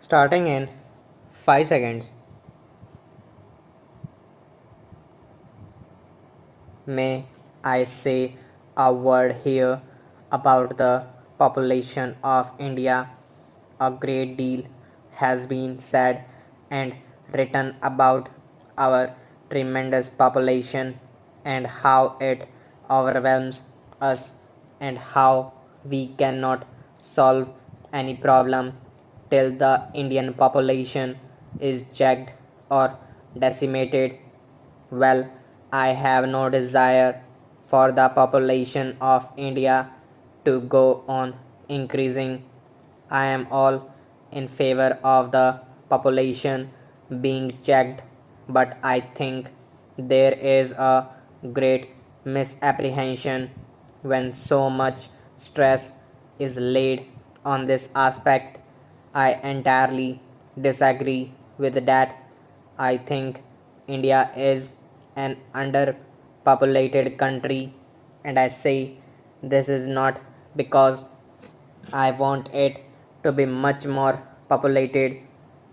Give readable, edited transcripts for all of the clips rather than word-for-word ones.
Starting in 5 seconds. May I say a word here about the population of India? A great deal has been said and written about our tremendous population and how it overwhelms us and how we cannot solve any problem till the Indian population is jagged or decimated. Well, I have no desire for the population of India to go on increasing. I am all in favor of the population being checked, but I think there is a great misapprehension when so much stress is laid on this aspect. I entirely disagree with that. I think India is an underpopulated country, and I say this is not because I want it to be much more populated.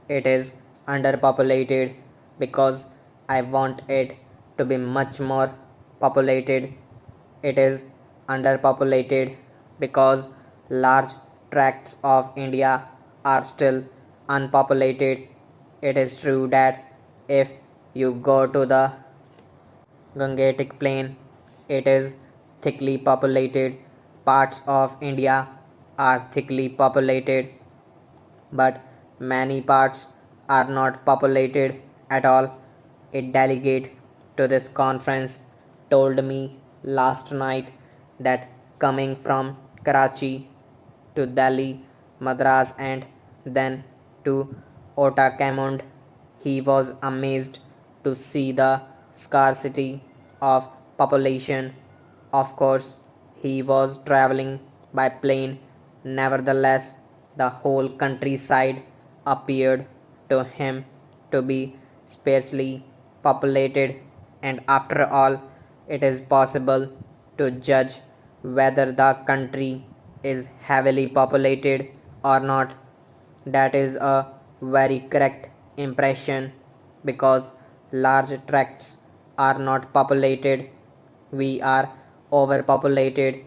It is underpopulated because I want it to be much more populated. It is underpopulated because large tracts of India are still unpopulated. It is true that if you go to the Gangetic Plain, it is thickly populated. Parts of India are thickly populated, but many parts are not populated at all. A delegate to this conference told me last night that coming from Karachi to Delhi, Madras, and then to Otakamund, he was amazed to see the scarcity of population. Of course, he was traveling by plane. Nevertheless, the whole countryside appeared to him to be sparsely populated, and after all, it is possible to judge whether the country is heavily populated or not. That is a very correct impression because large tracts are not populated. We are overpopulated,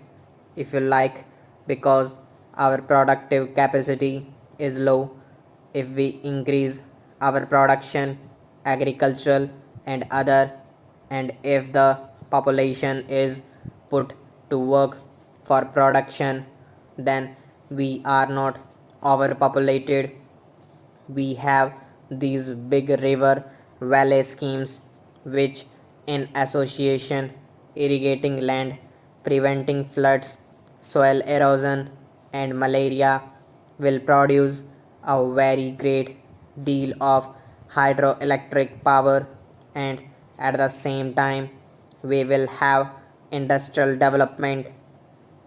if you like, because our productive capacity is low. If we increase our production, agricultural and other, and if the population is put to work for production, then we are not overpopulated. We have these big river valley schemes which in association irrigating land, preventing floods, soil erosion and malaria will produce a very great deal of hydroelectric power, and at the same time we will have industrial development.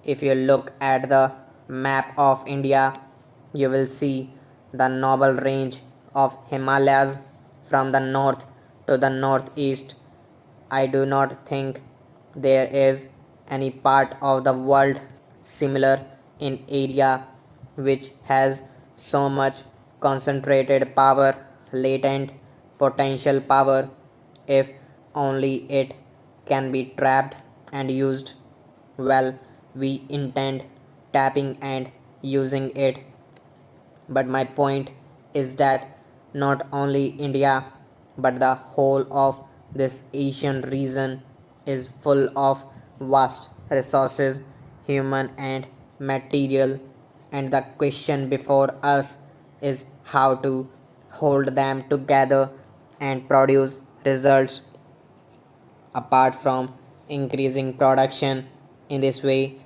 If you look at the map of India, you will see the noble range of Himalayas from the north to the northeast. I do not think there is any part of the world similar in area which has so much concentrated power, latent potential power, if only it can be trapped and used. Well, we intend tapping and using it. But my point is that not only India but the whole of this Asian region is full of vast resources, human and material, and the question before us is how to hold them together and produce results. Apart from increasing production in this way,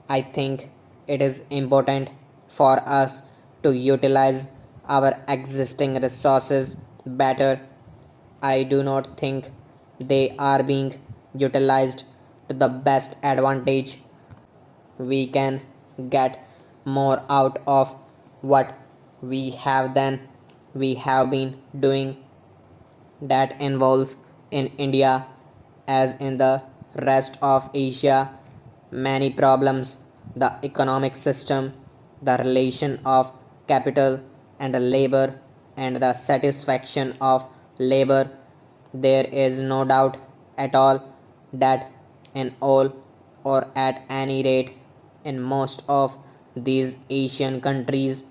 I think it is important for us to utilize our existing resources better. I do not think they are being utilized to the best advantage. We can get more out of what we have than we have been doing. That involves in India as in the rest of Asia many problems: the economic system, the relation of capital and labor and the satisfaction of labor. There is no doubt at all that in all or at any rate in most of these Asian countries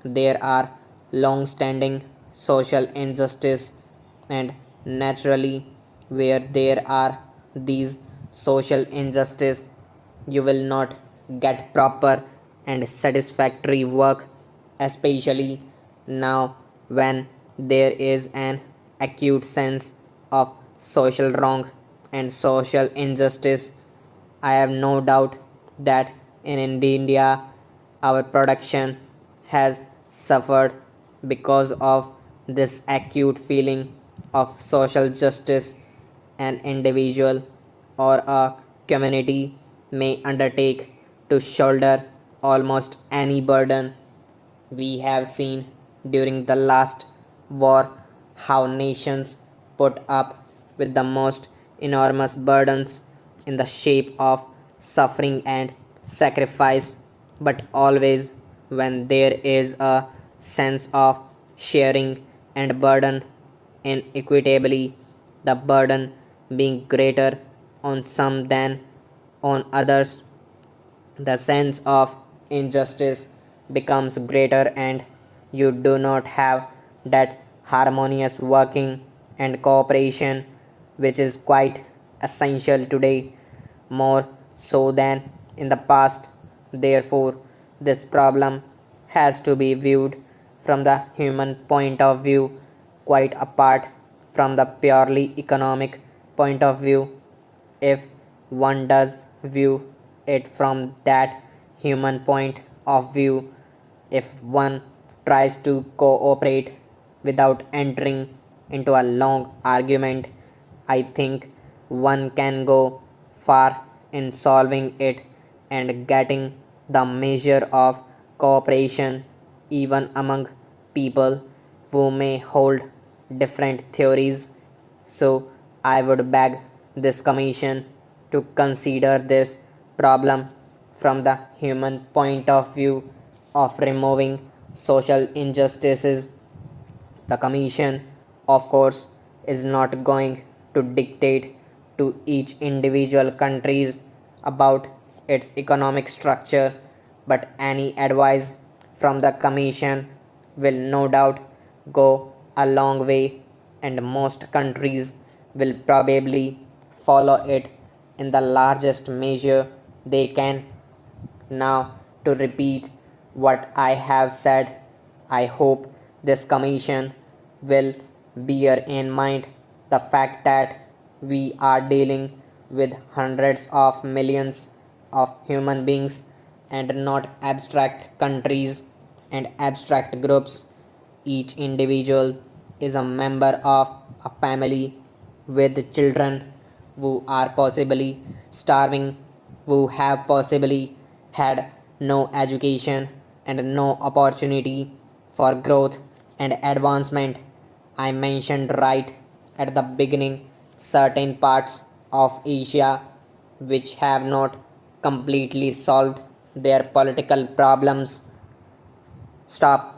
there are long standing social injustice, and naturally where there are these social injustice you will not get proper and satisfactory work, especially now when there is an acute sense of social wrong and social injustice. I have no doubt that in India our production has suffered because of this acute feeling of social justice. An individual or a community may undertake to shoulder almost any burden. We have seen during the last war how nations put up with the most enormous burdens in the shape of suffering and sacrifice, but always when there is a sense of sharing and burden inequitably, the burden being greater on some than on others, the sense of injustice becomes greater, and you do not have that harmonious working and cooperation which is quite essential today more so than in the past. Therefore, this problem has to be viewed from the human point of view quite apart from the purely economic point of view. If one does view it from that human point of view, if one tries to cooperate without entering into a long argument, I think one can go far in solving it and getting the measure of cooperation even among people who may hold different theories. So, I would beg this commission to consider this problem from the human point of view of removing social injustices. The Commission, of course, is not going to dictate to each individual countries about its economic structure, but any advice from the Commission will no doubt go a long way, and most countries will probably follow it in the largest measure they can. Now, to repeat what I have said, I hope this commission will bear in mind the fact that we are dealing with hundreds of millions of human beings and not abstract countries and abstract groups. Each individual is a member of a family with children who are possibly starving, who have possibly had no education and no opportunity for growth and advancement. I mentioned right at the beginning certain parts of Asia which have not completely solved their political problems. Stop.